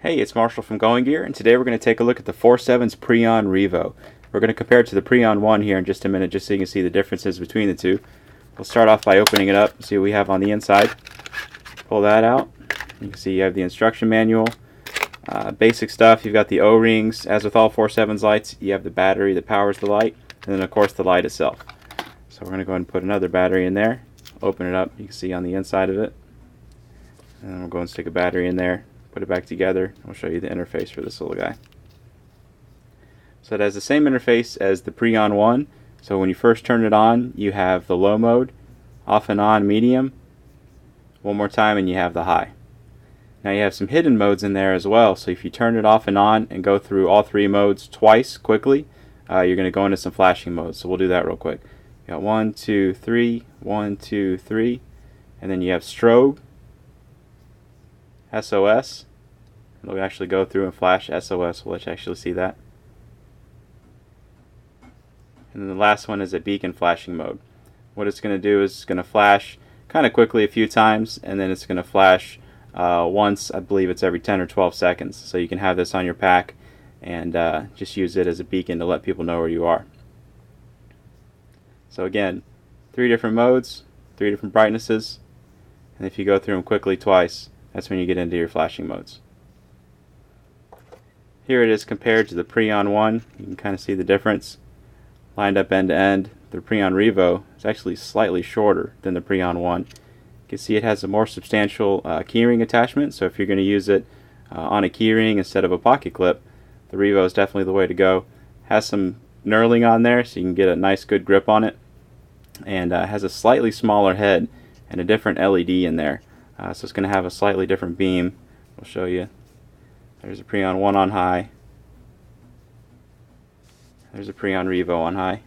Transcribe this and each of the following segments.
Hey, it's Marshall from Going Gear, and today we're going to take a look at the 4Sevens Preon ReVO. We're going to compare it to the Preon 1 here in just a minute, just so you can see the differences between the two. We'll start off by opening it up, see what we have on the inside. Pull that out. You can see you have the instruction manual. Basic stuff, you've got the O-rings. As with all 4Sevens lights, you have the battery that powers the light, and then of course the light itself. So we're going to go ahead and put another battery in there. Open it up, you can see on the inside of it. And then we'll go and stick a battery in there. Put it back together. I'll show you the interface for this little guy. So it has the same interface as the Preon 1. So when you first turn it on, you have the low mode, off and on, medium. One more time and you have the high. Now you have some hidden modes in there as well. So if you turn it off and on and go through all three modes twice quickly, you're going to go into some flashing modes. So we'll do that real quick. You got 1, 2, 3, 1, 2, 3, and then you have strobe, SOS. We'll actually go through and flash SOS. We'll let you actually see that. And then the last one is a beacon flashing mode. What it's going to do is it's going to flash kind of quickly a few times, and then it's going to flash once. I believe it's every 10 or 12 seconds. So you can have this on your pack and just use it as a beacon to let people know where you are. So again, 3 different modes, 3 different brightnesses, and if you go through them quickly twice, that's when you get into your flashing modes. Here it is compared to the Preon 1. You can kind of see the difference. Lined up end to end. The Preon ReVO is actually slightly shorter than the Preon 1. You can see it has a more substantial keyring attachment, so if you're going to use it on a keyring instead of a pocket clip, the ReVO is definitely the way to go. Has some knurling on there so you can get a nice good grip on it, and has a slightly smaller head and a different LED in there. So it's going to have a slightly different beam. We'll show you. There's a Preon 1 on high. There's a Preon ReVO on high.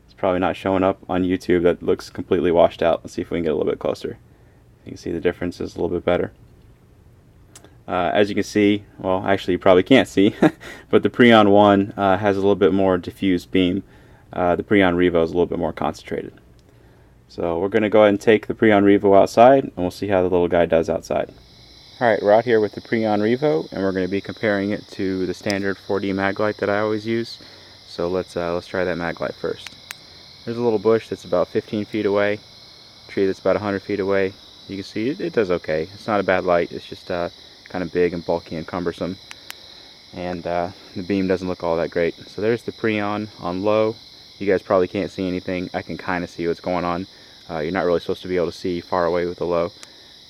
It's probably not showing up on YouTube. That looks completely washed out. Let's see if we can get a little bit closer. You can see the difference is a little bit better. As you can see, well actually you probably can't see, but the Preon 1 has a little bit more diffused beam. The Preon ReVO is a little bit more concentrated. So we're going to go ahead and take the Preon ReVO outside, and we'll see how the little guy does outside. Alright, we're out here with the Preon ReVO, and we're going to be comparing it to the standard 4D mag light that I always use. So let's try that mag light first. There's a little bush that's about 15 feet away, a tree that's about 100 feet away. You can see it does okay. It's not a bad light, it's just kind of big and bulky and cumbersome. And the beam doesn't look all that great. So there's the Preon on low. You guys probably can't see anything. I can kind of see what's going on. You're not really supposed to be able to see far away with the low.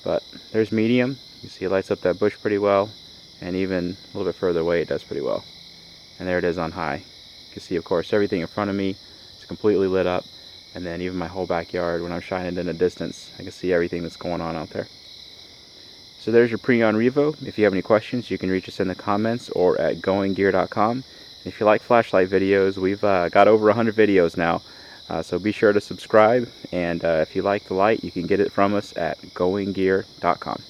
But there's medium. You see it lights up that bush pretty well, and even a little bit further away it does pretty well. And there it is on high. You can see, of course, everything in front of me is completely lit up, and then even my whole backyard, when I'm shining in a distance, I can see everything that's going on out there. So there's your Preon ReVO. If you have any questions, you can reach us in the comments or at goinggear.com. If you like flashlight videos, we've got over 100 videos now, so be sure to subscribe, and if you like the light, you can get it from us at goinggear.com.